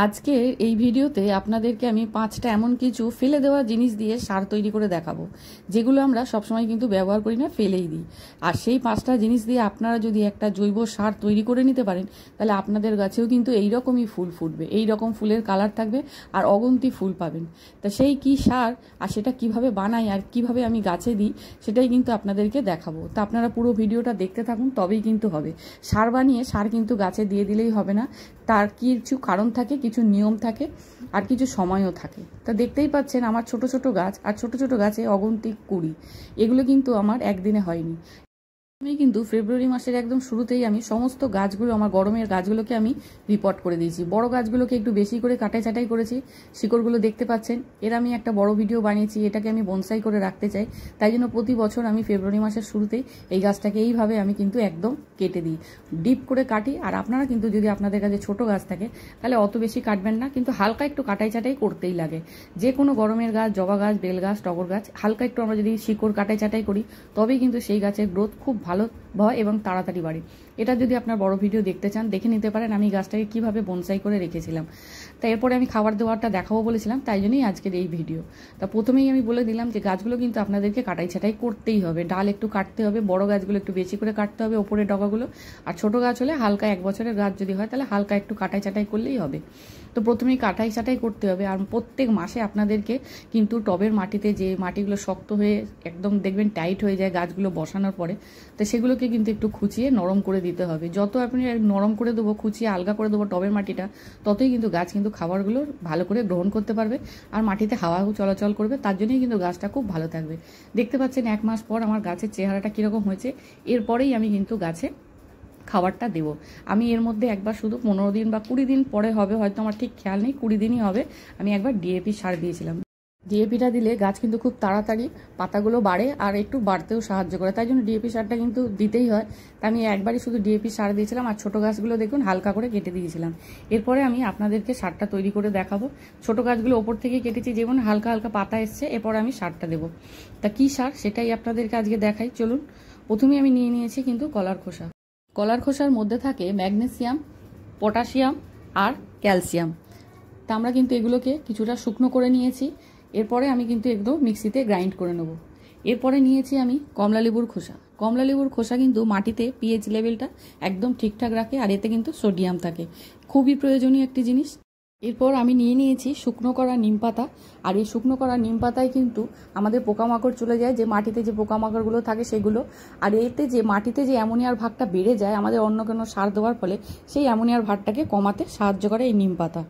আজকে এই ভিডিওতে আপনাদেরকে আমি 5টা এমন কিছু ফেলে দেওয়া জিনিস দিয়ে সার তৈরি করে দেখাবো, যেগুলো আমরা সবসময় কিন্তু ব্যবহার করি না, ফেলেই দিই। আর সেই 5টা জিনিস দিয়ে আপনারা যদি একটা জৈব সার তৈরি করে নিতে পারেন, তাহলে আপনাদের গাছেও কিন্তু এইরকমই ফুল ফুটবে, এই রকম ফুলের কালার থাকবে আর অগুন্তি ফুল পাবেন। তা সেই কি সার আর সেটা কিভাবে বানাই আর কিভাবে আমি গাছে দিই, সেটাই কিন্তু আপনাদেরকে দেখাবো। তা আপনারা পুরো ভিডিওটা দেখতে থাকুন, তবেই কিন্তু হবে। সার বানিয়ে সার কিন্তু গাছে দিয়ে দিলেই হবে না, তার কিছু কারণ থাকে, কিছু নিয়ম থাকে, আর কিছু সময়ও থাকে। তা দেখতেই পাচ্ছেন আমার ছোট ছোট গাছ, আর ছোট ছোট গাছে অগন্তি কুড়ি, এগুলো কিন্তু আমার একদিনে হয়নি। আমি কিন্তু ফেব্রুয়ারি মাসের একদম শুরুতেই আমি সমস্ত গাছগুলো, আমার গরমের গাছগুলোকে আমি রিপোর্ট করে দিয়েছি। বড় গাছগুলোকে একটু বেশি করে কাটাই ছাটাই করেছি, শিকড়গুলো দেখতে পাচ্ছেন। এর আমি একটা বড় ভিডিও বানিয়েছি, এটাকে আমি বনসাই করে রাখতে চাই, তাই জন্য প্রতি বছর আমি ফেব্রুয়ারি মাসের শুরুতেই এই গাছটাকে এইভাবে আমি কিন্তু একদম কেটে দিই, ডিপ করে কাটি। আর আপনারা কিন্তু যদি আপনাদের কাছে ছোট গাছ থাকে তাহলে অত বেশি কাটবেন না, কিন্তু হালকা একটু কাটাই ছাটাই করতেই লাগে। যে কোনো গরমের গাছ, জবা গাছ, বেল গাছ, টগর গাছ, হালকা একটু আমরা যদি শিকড় কাটাই ছাটাই করি, তবেই কিন্তু সেই গাছের গ্রোথ খুব ভালো হয় এবং তাড়াতাড়ি বাড়ে। এটা যদি আপনার বড় ভিডিও দেখতে চান, দেখে নিতে পারেন আমি গাছটাকে কিভাবে বনসাই করে রেখেছিলাম। তাই এরপরে আমি খাবার দেওয়ারটা দেখাবো বলেছিলাম, তাই জন্যই আজকের এই ভিডিও। তা প্রথমেই আমি বলে দিলাম যে গাছগুলো কিন্তু আপনাদেরকে কাটাই ছাটাই করতেই হবে, ডাল একটু কাটতে হবে, বড় গাছগুলো একটু বেশি করে কাটতে হবে, ওপরের ডগাগুলো। আর ছোট গাছ হলে হালকা, 1 বছরের গাছ যদি হয় তাহলে হালকা একটু কাটাই ছাটাই করলেই হবে। তো প্রথমেই কাটাই ছাটাই করতে হবে। আর প্রত্যেক মাসে আপনাদেরকে কিন্তু টবের মাটিতে যে মাটিগুলো শক্ত হয়ে একদম দেখবেন টাইট হয়ে যায় গাছগুলো বসানোর পরে, তো সেগুলোকে কিন্তু একটু খুঁচিয়ে নরম করে দিতে হবে। যত আপনি নরম করে দেবো, খুঁচিয়ে আলগা করে দেবো টবের মাটিটা, ততই কিন্তু গাছ কিন্তু খাবারগুলো ভালো করে গ্রহণ করতে পারবে আর মাটিতে হাওয়াও চলাচল করবে। তার জন্যই কিন্তু গাছটা খুব ভালো থাকবে। দেখতে পাচ্ছেন 1 মাস পর আমার গাছের চেহারাটা কীরকম হয়েছে। এরপরেই আমি কিন্তু গাছে খাবারটা দেবো। আমি এর মধ্যে একবার শুধু 15 দিন বা 20 দিন পরে হবে, হয়তো আমার ঠিক খেয়াল নেই, 20 দিনই হবে, আমি একবার ডিএপি সার দিয়েছিলাম। ডিএপিটা দিলে গাছ কিন্তু খুব তাড়াতাড়ি পাতাগুলো বাড়ে আর একটু বাড়তেও সাহায্য করে, তাই জন্য ডিএপি সারটা কিন্তু দিতেই হয়। তা আমি একবারই শুধু ডিএপি সার দিয়েছিলাম, আর ছোটো গাছগুলো দেখুন হালকা করে কেটে দিয়েছিলাম। এরপরে আমি আপনাদেরকে সারটা তৈরি করে দেখাবো। ছোটো গাছগুলো ওপর থেকে কেটেছি, যেমন হালকা হালকা পাতা এসছে, এরপরে আমি সারটা দেবো। তা কী সার সেটাই আপনাদেরকে আজকে দেখাই, চলুন। প্রথমেই আমি নিয়ে নিয়েছি কিন্তু কলার খোসা। কলার খোসার মধ্যে থাকে ম্যাগনেসিয়াম, পটাশিয়াম আর ক্যালসিয়াম। তা আমরা কিন্তু এগুলোকে কিছুটা শুকনো করে নিয়েছি। এরপরে আমি কিন্তু একদম মিক্সিতে গ্রাইন্ড করে নেব। এরপরে নিয়েছি আমি কমলালেবুর খোসা। কমলালেবুর খোসা কিন্তু মাটিতে পিএইচ লেভেলটা একদম ঠিকঠাক রাখে, আর এতে কিন্তু সোডিয়াম থাকে, খুবই প্রয়োজনীয় একটি জিনিস। এরপর আমি নিয়ে নিয়েছি শুকনো করা নিম পাতা। আর এই শুকনো করা নিম পাতায় কিন্তু আমাদের পোকামাকড় চলে যায়, যে মাটিতে যে পোকামাকড়গুলো থাকে সেগুলো। আর এতে যে মাটিতে যে অ্যামোনিয়ার ভাগটা বেড়ে যায় আমাদের অন্য কোনো সার দেওয়ার ফলে, সেই অ্যামোনিয়ার ভাগটাকে কমাতে সাহায্য করে এই নিম পাতা।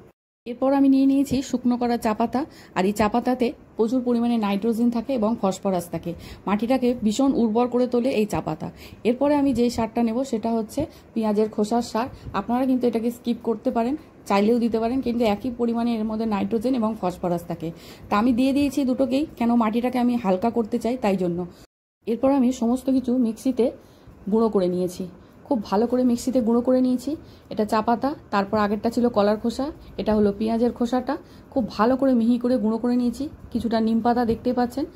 এরপর আমি নিয়ে নিয়েছি শুকনো করা চা পাতা। আর এই চা পাতাতে প্রচুর পরিমাণে নাইট্রোজেন থাকে এবং ফসফরাস থাকে, মাটিটাকে ভীষণ উর্বর করে তোলে এই চা পাতা। এরপরে আমি যেই সারটা নেব সেটা হচ্ছে পেঁয়াজের খোসার সার। আপনারা কিন্তু এটাকে স্কিপ করতে পারেন, চাইলেও দিতে পারেন, কিন্তু একই পরিমাণে এর মধ্যে নাইট্রোজেন এবং ফসফরাস থাকে। তা আমি দিয়ে দিয়েছি দুটোকেই, কেন মাটিটাকে আমি হালকা করতে চাই, তাই জন্য। এরপর আমি সমস্ত কিছু মিক্সিতে গুঁড়ো করে নিয়েছি, খুব ভালো করে মিক্সিতে গুঁড়ো করে নিয়েছি। এটা চা পাতা, তারপর আগেরটা ছিল কলার খোসা, এটা হলো পেঁয়াজের খোসাটা, খুব ভালো করে মিহি করে গুঁড়ো করে নিয়েছি। কিছুটা নিম পাতা দেখতে পাচ্ছেন।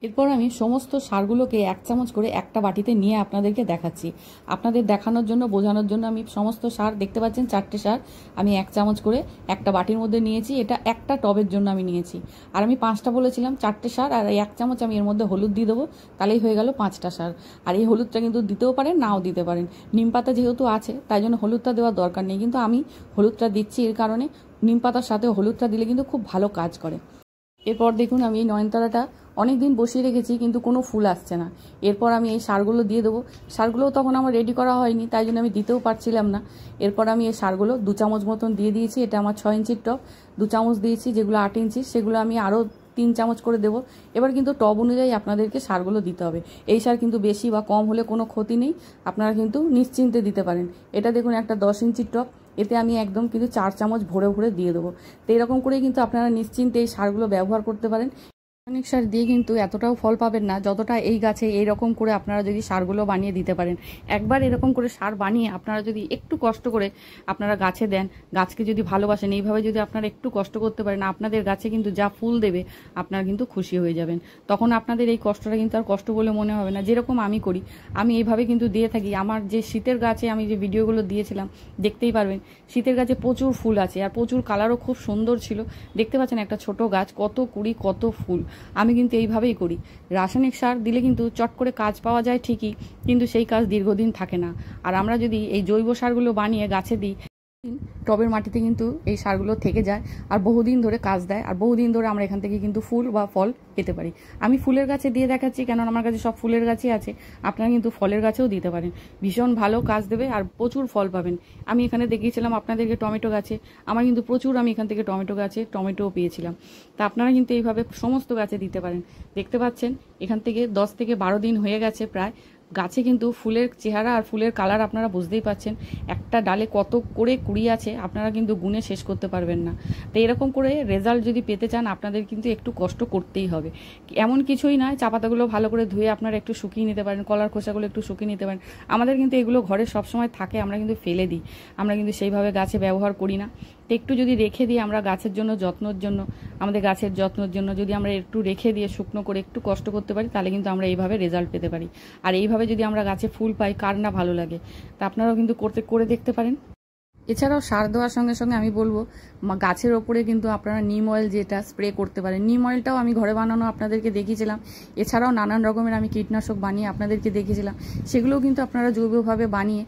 এরপর আমি সমস্ত সারগুলোকে 1 চামচ করে একটা বাটিতে নিয়ে আপনাদেরকে দেখাচ্ছি। আপনাদের দেখানোর জন্য, বোঝানোর জন্য আমি সমস্ত সার দেখতে পাচ্ছেন, 4টে সার আমি 1 চামচ করে একটা বাটির মধ্যে নিয়েছি। এটা একটা টবের জন্য আমি নিয়েছি। আর আমি 5টা বলেছিলাম, 4টে সার আর 1 চামচ আমি এর মধ্যে হলুদ দিয়ে দেবো, তাহলেই হয়ে গেল 5টা সার। আর এই হলুদটা কিন্তু দিতেও পারেন, নাও দিতে পারেন। নিম পাতা যেহেতু আছে তাই জন্য হলুদটা দেওয়ার দরকার নেই, কিন্তু আমি হলুদটা দিচ্ছি এর কারণে নিম পাতার সাথে হলুদটা দিলে কিন্তু খুব ভালো কাজ করে। এরপর দেখুন আমি এই নয়নতারাটা অনেক দিন বসিয়ে রেখেছি, কিন্তু কোনো ফুল আসছে না। এরপর আমি এই সারগুলো দিয়ে দেবো। সারগুলোও তখন আমার রেডি করা হয়নি, তাই জন্য আমি দিতেও পারছিলাম না। এরপর আমি এই সারগুলো 2 চামচ মতন দিয়ে দিয়েছি। এটা আমার 6 ইঞ্চির টব, 2 চামচ দিয়েছি। যেগুলো 8 ইঞ্চি সেগুলো আমি আরও 3 চামচ করে দেবো। এবার কিন্তু টব অনুযায়ী আপনাদেরকে সারগুলো দিতে হবে। এই সার কিন্তু বেশি বা কম হলে কোনো ক্ষতি নেই, আপনারা কিন্তু নিশ্চিন্তে দিতে পারেন। এটা দেখুন একটা 10 ইঞ্চির টব, এতে আমি একদম কিন্তু 4 চামচ ভরে ভরে দিয়ে দেবো। তো এরকম করেই কিন্তু আপনারা নিশ্চিন্তে এই সারগুলো ব্যবহার করতে পারেন। রাসায়নিক সার দিয়ে কিন্তু এতটাও ফল পাবেন না যতটা এই গাছে এইরকম করে আপনারা যদি সারগুলো বানিয়ে দিতে পারেন। একবার এরকম করে সার বানিয়ে আপনারা যদি একটু কষ্ট করে আপনারা গাছে দেন, গাছকে যদি ভালোবাসেন, এইভাবে যদি আপনারা একটু কষ্ট করতে পারেন, আপনাদের গাছে কিন্তু যা ফুল দেবে আপনারা কিন্তু খুশি হয়ে যাবেন। তখন আপনাদের এই কষ্টটা কিন্তু আর কষ্ট বলে মনে হবে না। যেরকম আমি করি, আমি এইভাবে কিন্তু দিয়ে থাকি। আমার যে শীতের গাছে আমি যে ভিডিওগুলো দিয়েছিলাম দেখতেই পারবেন, শীতের গাছে প্রচুর ফুল আছে আর প্রচুর কালারও খুব সুন্দর ছিল। দেখতে পাচ্ছেন একটা ছোট গাছ, কত কুড়ি কত ফুল। আমি কিন্তু এইভাবেই করি। রাসায়নিক সার দিলে কিন্তু চট করে কাজ পাওয়া যায় ঠিকই, কিন্তু সেই কাজ দীর্ঘদিন থাকে না। আর আমরা যদি এই জৈব সারগুলো বানিয়ে গাছে দিই, টবের মাটিতে কিন্তু এই সারগুলো থেকে যায় আর বহুদিন ধরে কাজ দেয়, আর বহুদিন ধরে আমরা এখান থেকে কিন্তু ফুল বা ফল পেতে পারি। আমি ফুলের গাছে দিয়ে দেখাচ্ছি, কেননা আমার কাছে সব ফুলের গাছই আছে। আপনারা কিন্তু ফলের গাছেও দিতে পারেন, ভীষণ ভালো কাজ দেবে আর প্রচুর ফল পাবেন। আমি এখানে দেখিয়েছিলাম আপনাদেরকে টমেটো গাছে, আমার কিন্তু প্রচুর, আমি এখান থেকে টমেটো গাছে টমেটোও পেয়েছিলাম। তা আপনারা কিন্তু এইভাবে সমস্ত গাছে দিতে পারেন। দেখতে পাচ্ছেন এখান থেকে 10 থেকে 12 দিন হয়ে গেছে প্রায়। গাছে কিন্তু ফুলের চেহারা আর ফুলের কালার আপনারা বুঝতেই পাচ্ছেন। একটা ডালে কত করে কুড়ি আছে আপনারা কিন্তু গুণে শেষ করতে পারবেন না। তো এরকম করে রেজাল্ট যদি পেতে চান আপনাদের কিন্তু একটু কষ্ট করতেই হবে। এমন কিছুই নয়, চা পাতাগুলো ভালো করে ধুয়ে আপনারা একটু শুকিয়ে নিতে পারেন, কলার খোসাগুলো একটু শুকিয়ে নিতে পারেন। আমাদের কিন্তু এগুলো ঘরে সবসময় থাকে, আমরা কিন্তু ফেলে দিই, আমরা কিন্তু সেইভাবে গাছে ব্যবহার করি না। তো একটু যদি রেখে দিই আমরা গাছের জন্য, যত্নের জন্য, আমাদের গাছের যত্নের জন্য যদি আমরা একটু রেখে দিয়ে শুকনো করে একটু কষ্ট করতে পারি, তাহলে কিন্তু আমরা এইভাবে রেজাল্ট পেতে পারি। আর এইভাবে যদি আমরা গাছে ফুল পাই, কার না ভালো লাগে। তা আপনারাও কিন্তু করে দেখতে পারেন। এছাড়াও সার দেওয়ার সঙ্গে সঙ্গে আমি বলবো গাছের ওপরে কিন্তু আপনারা নিম অয়েল যেটা স্প্রে করতে পারেন। নিম অয়েলটাও আমি ঘরে বানানো আপনাদেরকে দেখিয়েছিলাম। এছাড়াও নানান রকমের আমি কীটনাশক বানিয়ে আপনাদেরকে দেখিয়েছিলাম, সেগুলোও কিন্তু আপনারা জৈবভাবে বানিয়ে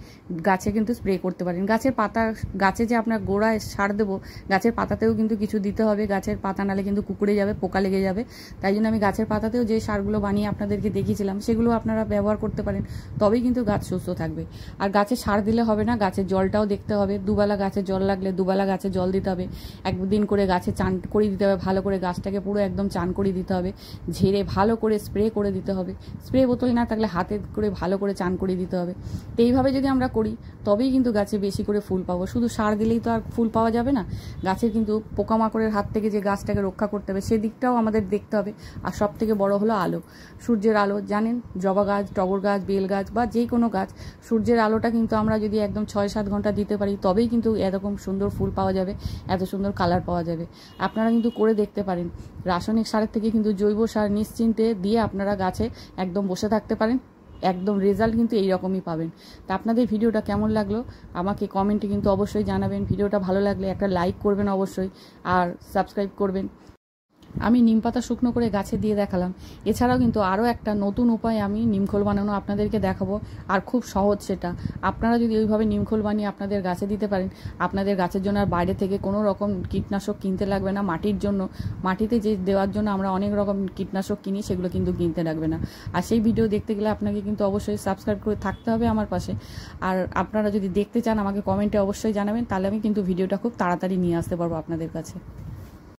গাছে কিন্তু স্প্রে করতে পারেন। গাছের পাতা, গাছে যে আপনার গোড়ায় সার দেবো, গাছের পাতাতেও কিন্তু কিছু দিতে হবে। গাছের পাতা নালে কিন্তু কুকুরে যাবে, পোকা লেগে যাবে। তাই জন্য আমি গাছের পাতাতেও যে সারগুলো বানিয়ে আপনাদেরকে দেখিয়েছিলাম সেগুলো আপনারা ব্যবহার করতে পারেন, তবেই কিন্তু গাছ সুস্থ থাকবে। আর গাছে সার দিলে হবে না, গাছের জলটাও দেখতে হবে। দুবেলা গাছে জল লাগলে দুবেলা গাছে জল দিতে হবে। একদিন করে গাছে চান করে দিতে হবে, ভালো করে গাছটাকে পুরো একদম চান করে দিতে হবে, ঝেড়ে ভালো করে স্প্রে করে দিতে হবে। স্প্রে বোতল না থাকলে হাতে করে ভালো করে চান করে দিতে হবে। তো এইভাবে যদি আমরা করি তবেই কিন্তু গাছে বেশি করে ফুল পাবো। শুধু সার দিলেই তো আর ফুল পাওয়া যাবে না, গাছের কিন্তু পোকামাকড়ের হাত থেকে যে গাছটাকে রক্ষা করতে হবে সেদিকটাও আমাদের দেখতে হবে। আর সব থেকে বড় হলো আলো, সূর্যের আলো। জানেন জবা গাছ, টগর গাছ, বেল গাছ বা যে কোনো গাছ, সূর্যের আলোটা কিন্তু আমরা যদি একদম 6-7 ঘন্টা দিতে পারি তবেই কিন্তু এরকম সুন্দর ফুল পাওয়া যাবে, এত সুন্দর কালার পাওয়া যাবে। আপনারা কিন্তু করে দেখতে পারেন। রাসায়নিক সারের থেকে কিন্তু জৈব সার নিশ্চিন্তে দিয়ে আপনারা গাছে একদম বসে থাকতে পারেন, একদম রেজাল্ট কিন্তু এইরকমই পাবেন। তা আপনাদের ভিডিওটা কেমন লাগলো আমাকে কমেন্টে কিন্তু অবশ্যই জানাবেন। ভিডিওটা ভালো লাগলে একটা লাইক করবেন অবশ্যই, আর সাবস্ক্রাইব করবেন। আমি নিম পাতা শুকনো করে গাছে দিয়ে দেখালাম। এছাড়াও কিন্তু আরও একটা নতুন উপায় আমি নিমখোল বানানো আপনাদেরকে দেখাবো, আর খুব সহজ সেটা। আপনারা যদি ওইভাবে নিমখোল বানিয়ে আপনাদের গাছে দিতে পারেন, আপনাদের গাছের জন্য আর বাইরে থেকে কোনো রকম কীটনাশক কিনতে লাগবে না। মাটির জন্য, মাটিতে যে দেওয়ার জন্য আমরা অনেক রকম কীটনাশক কিনি সেগুলো কিন্তু কিনতে লাগবে না। আর সেই ভিডিও দেখতে গেলে আপনাকে কিন্তু অবশ্যই সাবস্ক্রাইব করে থাকতে হবে আমার পাশে। আর আপনারা যদি দেখতে চান আমাকে কমেন্টে অবশ্যই জানাবেন, তাহলে আমি কিন্তু ভিডিওটা খুব তাড়াতাড়ি নিয়ে আসতে পারবো আপনাদের কাছে।